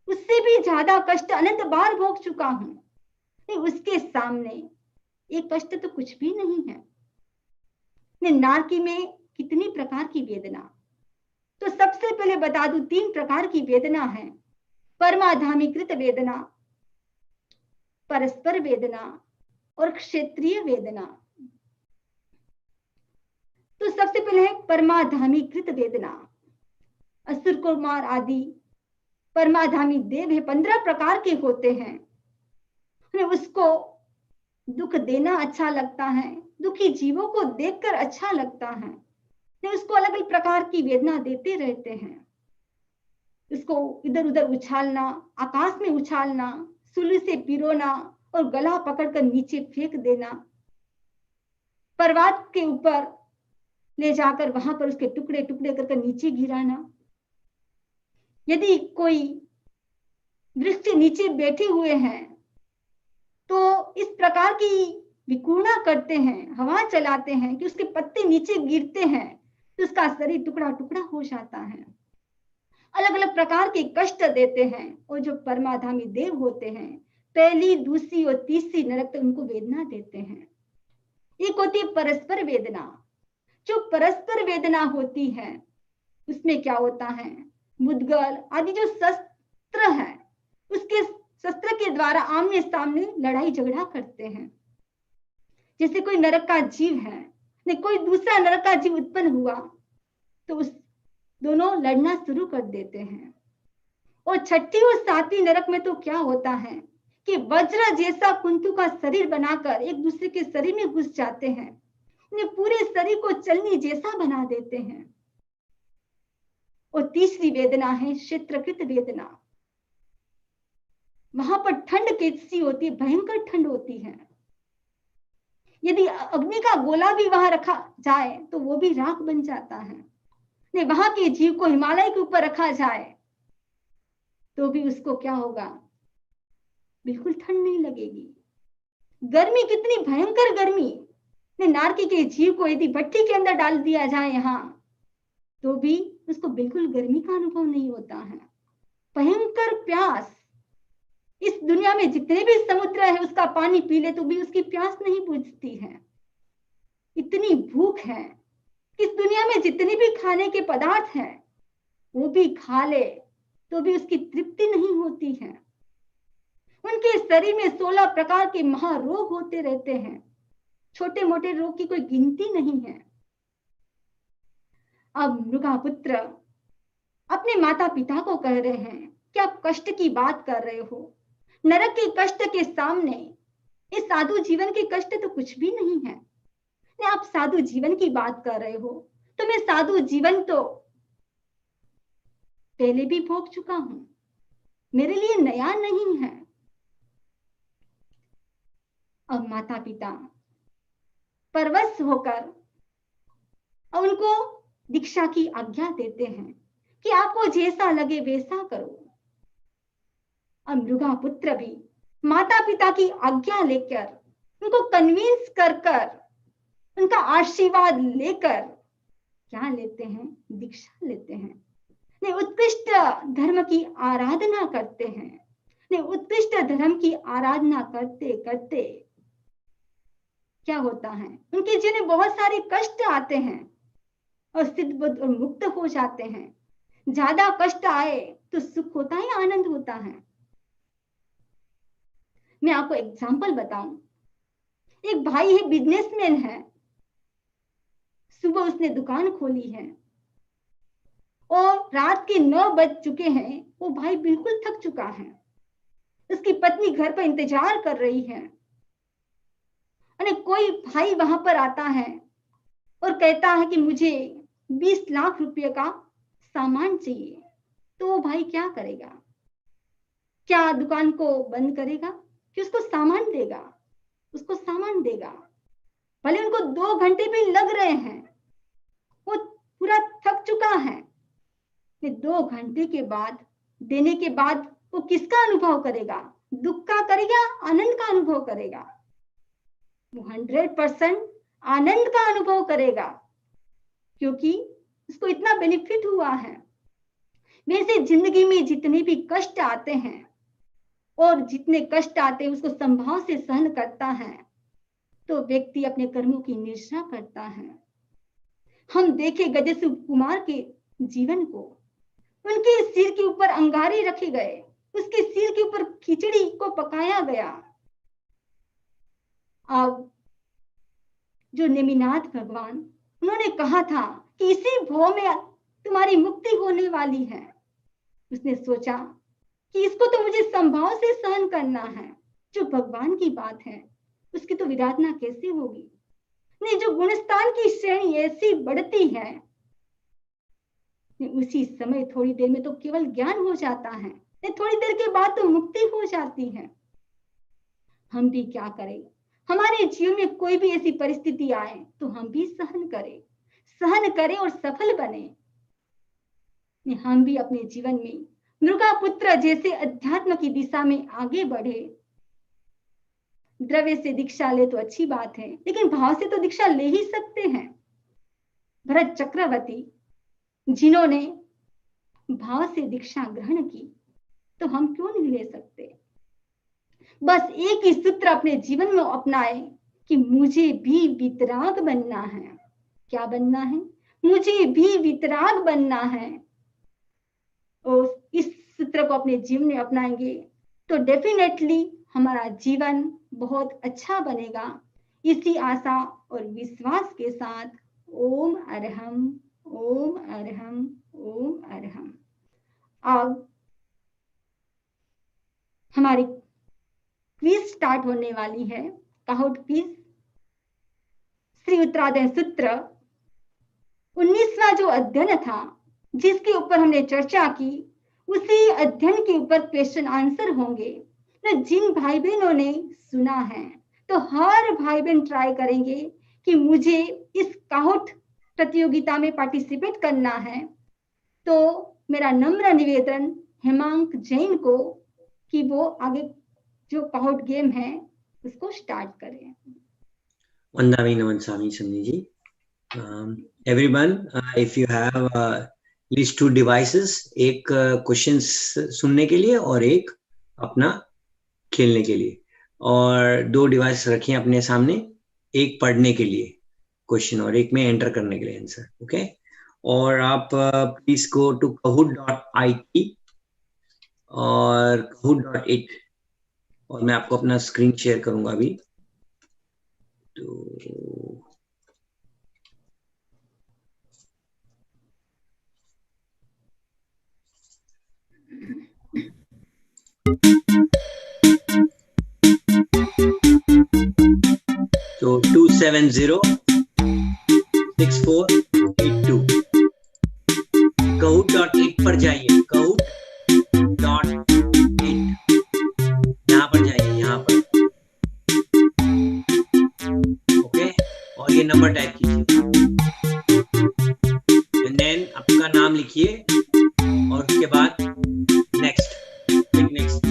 उससे भी ज्यादा कष्ट अनंत बार भोग चुका हूं। उसके सामने ये कष्ट तो कुछ भी नहीं है। नारकी में कितनी प्रकार की वेदना, तो सबसे पहले बता दूं 3 प्रकार की वेदना है। परमाधामीकृत वेदना, परस्पर वेदना और क्षेत्रीय वेदना। तो सबसे पहले है परमाधामीकृत वेदना। असुर कुमार आदि परमाधामी देव है, 15 प्रकार के होते हैं। उसको दुख देना अच्छा लगता है, दुखी जीवों को देखकर अच्छा लगता है, उसको अलग अलग प्रकार की वेदना देते रहते हैं। उसको इधर उधर उछालना, आकाश में उछालना, सुली से पिरोना और गला पकड़कर नीचे फेंक देना, पर्वत के ऊपर ले जाकर वहां पर उसके टुकड़े टुकड़े कर नीचे गिराना। यदि कोई वृक्ष के नीचे बैठे हुए हैं तो इस प्रकार की विकूर्णा करते हैं, हवा चलाते हैं कि उसके पत्ते नीचे गिरते हैं तो उसका शरीर टुकड़ा टुकड़ा हो जाता है। अलग अलग प्रकार के कष्ट देते हैं और जो परमाधामी देव होते हैं पहली, दूसरी और तीसरी नरक तक उनको वेदना देते हैं। एक होती है परस्पर वेदना। जो परस्पर वेदना होती है उसमें क्या होता है, मुद्गल आदि जो शस्त्र है उसके शस्त्र के द्वारा आमने सामने लड़ाई झगड़ा करते हैं। जैसे कोई नरक का जीव है, नहीं कोई दूसरा नरक का जीव उत्पन्न हुआ तो उस दोनों लड़ना शुरू कर देते हैं। और छठी और सातवीं नरक में तो क्या होता है कि वज्र जैसा कुंतु का शरीर बनाकर एक दूसरे के शरीर में घुस जाते हैं, उन्हें पूरे शरीर को चलनी जैसा बना देते हैं। और तीसरी वेदना है क्षेत्रकृत वेदना। वहां पर ठंड कैसी होती है, भयंकर ठंड होती है। यदि अग्नि का गोला भी वहां रखा जाए तो वो भी राख बन जाता है। नहीं, वहां के जीव को हिमालय के ऊपर रखा जाए तो भी उसको क्या होगा, बिल्कुल ठंड नहीं लगेगी। गर्मी कितनी भयंकर गर्मी, नारकी के जीव को यदि भट्टी के अंदर डाल दिया जाए यहाँ तो भी उसको बिल्कुल गर्मी का अनुभव नहीं होता है। भयंकर प्यास, इस दुनिया में जितने भी समुद्र है उसका पानी पी ले तो भी उसकी प्यास नहीं बुझती है। इतनी भूख है, इस दुनिया में जितने भी खाने के पदार्थ हैं वो भी खा ले तो भी उसकी तृप्ति नहीं होती है। उनके शरीर में 16 प्रकार के महारोग होते रहते हैं। छोटे मोटे रोग की कोई गिनती नहीं है। अब मृगापुत्र अपने माता पिता को कह रहे हैं कि आप कष्ट की बात कर रहे हो, नरक के कष्ट के सामने इस साधु जीवन के कष्ट तो कुछ भी नहीं है। आप साधु जीवन की बात कर रहे हो तो मैं साधु जीवन तो पहले भी भोग चुका हूं, मेरे लिए नया नहीं है। अब माता पिता परवश होकर उनको दीक्षा की आज्ञा देते हैं कि आपको जैसा लगे वैसा करो। अब मृगा पुत्र भी माता पिता की आज्ञा लेकर उनको कन्विंस कर कर उनका आशीर्वाद लेकर क्या लेते हैं, दीक्षा लेते हैं। ने उत्कृष्ट धर्म की आराधना करते हैं। ने उत्कृष्ट धर्म की आराधना करते करते क्या होता है, उनके जीवन में बहुत सारे कष्ट आते हैं और सिद्ध बुद्ध और मुक्त हो जाते हैं। ज्यादा कष्ट आए तो सुख होता है, आनंद होता है। मैं आपको एग्जांपल बताऊं, एक भाई है, बिजनेसमैन है। सुबह उसने दुकान खोली है और रात के 9 बज चुके हैं। वो भाई बिल्कुल थक चुका है। उसकी पत्नी घर पर इंतजार कर रही है। और कोई भाई वहां पर आता है और कहता है कि मुझे 20 लाख रुपए का सामान चाहिए। तो वो भाई क्या करेगा, क्या दुकान को बंद करेगा कि उसको सामान देगा? उसको सामान देगा। भले उनको 2 घंटे भी लग रहे हैं, वो पूरा थक चुका है। 2 घंटे के बाद देने के बाद वो किसका अनुभव करेगा? दुख का करेगा, आनंद का अनुभव करेगा? वो 100% आनंद का अनुभव करेगा, क्योंकि उसको इतना बेनिफिट हुआ है। वैसे जिंदगी में जितने भी कष्ट आते हैं और जितने कष्ट आते हैं उसको संभाव से सहन करता है तो व्यक्ति अपने कर्मों की निष्ठा करता है। हम देखे गजेश्वर कुमार के जीवन को, उनके सिर के ऊपर अंगारे रखे गए, उसके सिर के ऊपर खिचड़ी को पकाया गया। अब जो नेमिनाथ भगवान, उन्होंने कहा था कि इसी भव में तुम्हारी मुक्ति होने वाली है। उसने सोचा कि इसको तो मुझे संभाव से सहन करना है। जो भगवान की बात है उसकी तो विराधना कैसे होगी? नहीं, जो गुणस्थान की श्रेणी ऐसी बढ़ती है उसी समय थोड़ी देर में तो केवल ज्ञान हो जाता है, थोड़ी देर के बाद तो मुक्ति हो जाती है। हम भी क्या करें, हमारे जीवन में कोई भी ऐसी परिस्थिति आए तो हम भी सहन करें और सफल बने। हम भी अपने जीवन में मृगा पुत्र जैसे अध्यात्म की दिशा में आगे बढ़े। द्रव्य से दीक्षा ले तो अच्छी बात है, लेकिन भाव से तो दीक्षा ले ही सकते हैं। भरत चक्रवर्ती जिन्होंने भाव से दीक्षा ग्रहण की, तो हम क्यों नहीं ले सकते। बस एक ही सूत्र अपने जीवन में अपनाए कि मुझे भी वितराग बनना है। क्या बनना है? मुझे भी वितराग बनना है। और इस सूत्र को अपने जीवन में अपनाएंगे तो डेफिनेटली हमारा जीवन बहुत अच्छा बनेगा। इसी आशा और विश्वास के साथ ओम अरहम, ओम अरहम, ओम अरहम। अब हमारी क्विज स्टार्ट होने वाली है, काहुट क्विज। श्री उत्तरादय सूत्र 19वां जो अध्ययन था, जिसके ऊपर हमने चर्चा की, उसी अध्ययन के ऊपर क्वेश्चन आंसर होंगे। तो जिन भाई बहनों ने सुना है, तो हर भाई बहन ट्राई करेंगे कि मुझे इस काहुट प्रतियोगिता में पार्टिसिपेट करना है। तो मेरा नम्र निवेदन हेमांक जैन को कि वो आगे जो काहुट गेम है उसको स्टार्ट करें। वंदामी नमन स्वामी सन्नी जी। Everyone, if you have at least 2 devices, एक क्वेश्चन सुनने के लिए और एक अपना खेलने के लिए, और 2 डिवाइस रखिए अपने सामने, एक पढ़ने के लिए क्वेश्चन और एक में एंटर करने के लिए आंसर। ओके, और आप प्लीज गो टू kahoot.it और kahoot.it, और मैं आपको अपना स्क्रीन शेयर करूंगा अभी। तो तो 2706482 kahoot.it पर जाइए, kahoot.it, यहाँ पर जाइए, यहाँ पर। ओके, और ये नंबर टाइप कीजिए एंड देन आपका नाम लिखिए और उसके बाद नेक्स्ट, क्लिक नेक्स्ट।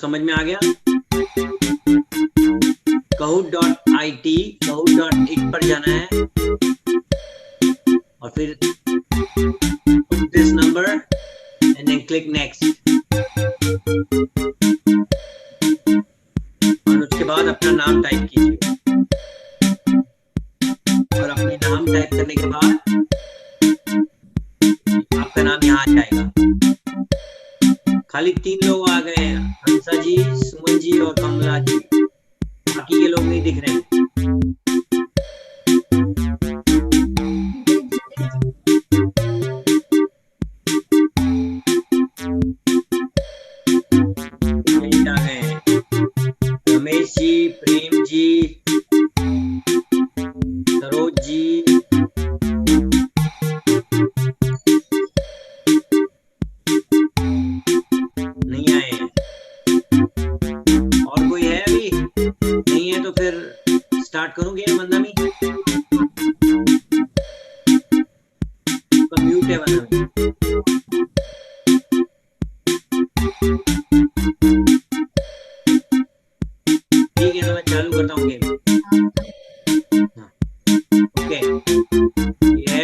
समझ में आ गया? kahoot.it, kahoot.it पर जाना है और फिर this number and then click next, और उसके बाद अपना नाम टाइप कीजिए, और अपने नाम टाइप करने के बाद आपका नाम यहाँ आ जाएगा। खाली 3 लोग आ गए हैं, हंसा जी, सुमन जी और कमला जी, बाकी के लोग नहीं दिख रहे हैं। आ गए रमेश जी, प्रेम जी, सरोज जी, नहीं आए हैं। और कोई है अभी? नहीं है तो फिर स्टार्ट करूंगी वंदामी। म्यूट है वंदामी। ठीक है, तो मैं चालू करता हूँ गेम। ओके, ये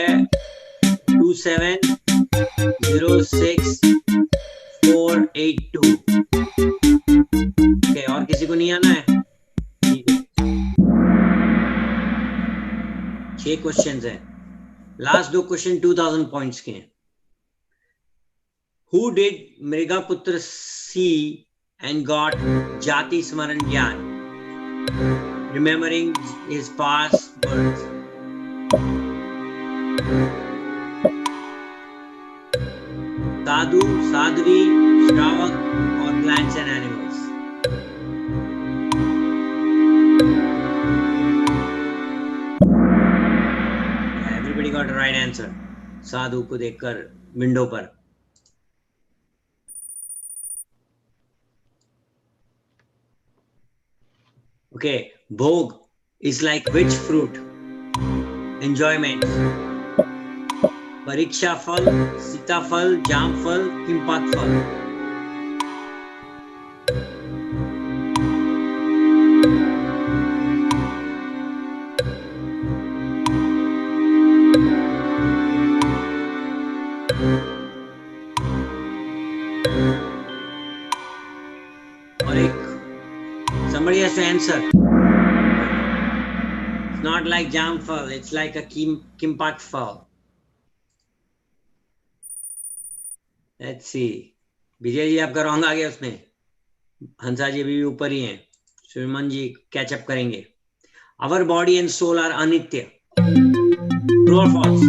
2706482। ओके, और किसी को नहीं आना है? ठीक है, 6 क्वेश्चंस हैं। लास्ट 2 क्वेश्चन 2000 पॉइंट्स के हैं। Who did मृगापुत्र see and got Jati Smaran Gyan, remembering his past birth? साधु, साध्वी, श्रावक और plants and animals. Yeah, everybody got the right answer. साधु को देखकर विंडो पर. Okay, bhog is like which fruit? Enjoyment. Pariksha fal, sita fal, jam fal, kimpak fal. Somebody has to answer. It's not like jam fal, it's like a kimpak fal. Let's see. Vijay ji आपका रॉन्ग आ गया उसमें. हंसा जी भी ऊपर ही हैं. सुमन जी कैचअप करेंगे. Our body and soul are anitya. True or false?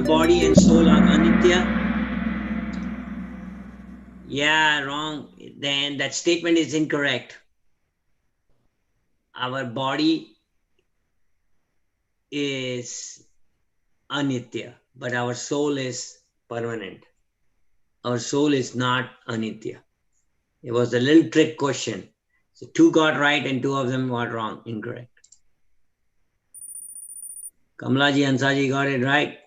Body and soul are anitya. Yeah, wrong. Then that statement is incorrect. Our body is anitya, but our soul is permanent. Our soul is not anitya. It was a little trick question. So 2 got right and 2 of them got wrong, incorrect. Kamala ji, Hansa ji got it right.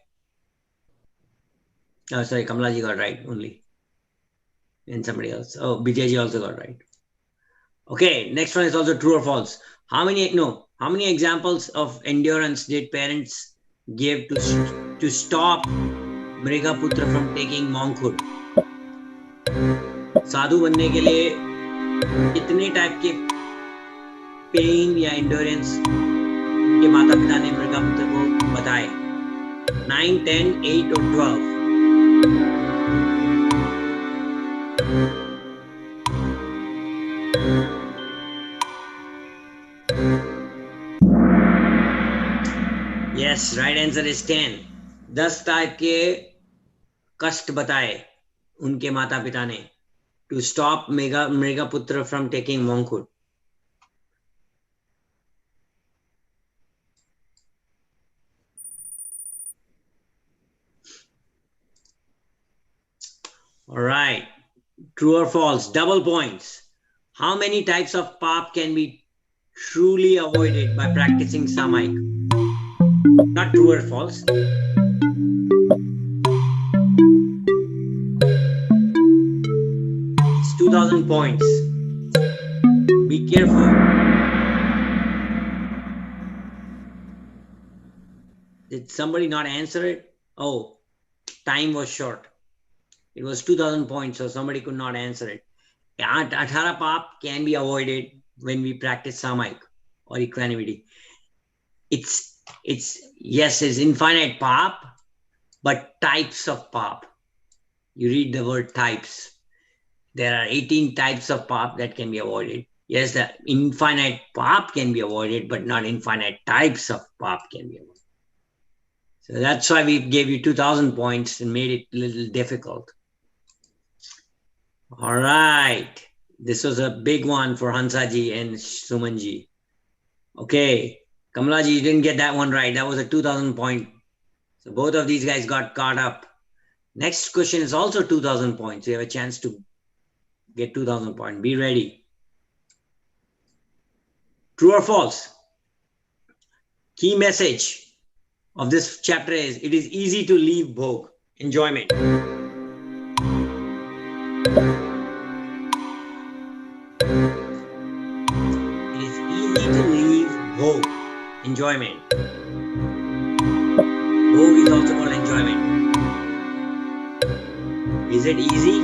Oh, sorry, Kamala ji got right only. And somebody else. Oh, Bijay ji also got right. Okay, next one is also true or false. How many examples of endurance did parents give to stop Mrigaputra from taking monkhood? साधु बनने के लिए कितने टाइप के पेन या एंड्योरेंस के माता पिता ने मृगापुत्र को बताए? 9, 10, 8 और 12. Yes, right answer is 10. 10 type के कष्ट बताए उनके माता पिता ने to stop Mrigaputra from taking monkhood. All right, true or false? Double points. How many types of pap can be truly avoided by practicing Samaik? Not true or false. It's 2000 points. Be careful. Did somebody not answer it? Oh, time was short. It was 2000 points, so somebody could not answer it. 18 pap can be avoided when we practice Samaik or equanimity. It's infinite pap, but types of pap. You read the word types. There are 18 types of pap that can be avoided. Yes, the infinite pap can be avoided, but not infinite types of pap can be avoided. So that's why we gave you 2000 points and made it a little difficult. All right. This was a big one for Hansaji and Sumanji. Okay. Kamalaji, you didn't get that one right. That was a 2000 point. So both of these guys got caught up. Next question is also 2000 points. You have a chance to get 2000 points. Be ready. True or false? Key message of this chapter is it is easy to leave bhog, enjoyment. It is easy to leave bhog, enjoyment. Bhog is also called enjoyment. Is it easy?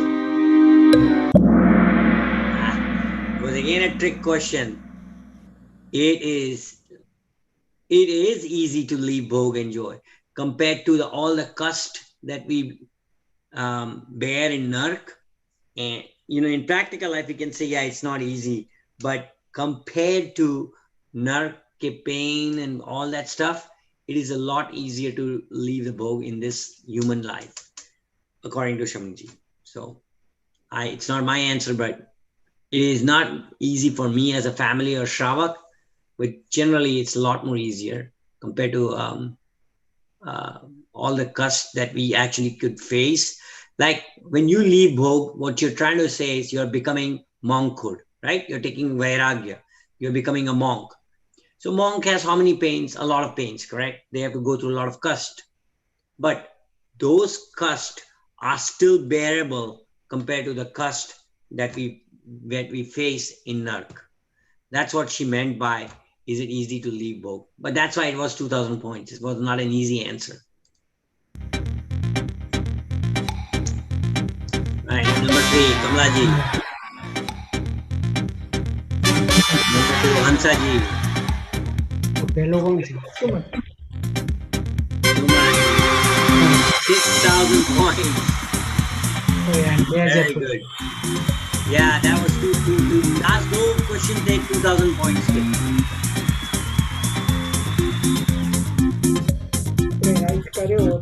It was again a trick question. It is easy to leave bhog and joy compared to all the kast that we bear in Nark. And, in practical life, you can say, yeah, it's not easy. But compared to Nark ke pain and all that stuff, it is a lot easier to leave the bhog in this human life, according to Shamji. So it's not my answer, but it is not easy for me as a family or Shravak, but generally it's a lot more easier compared to all the costs that we actually could face. Like when you leave bhog, what you're trying to say is you're becoming monkhood, right? You're taking vairagya. You're becoming a monk. So monk has how many pains? A lot of pains, correct? They have to go through a lot of cost. But those costs are still bearable compared to the cost that we face in Nark. That's what she meant by, is it easy to leave bhog? But that's why it was 2,000 points. It was not an easy answer. Right, number 3, Kamla ji. Number 2, Hansa ji. पहलो कौन सी? 6,000 points. Oh yeah, Very good. Yeah, that was two. Last 2 questions take 2,000 points. Right करे हो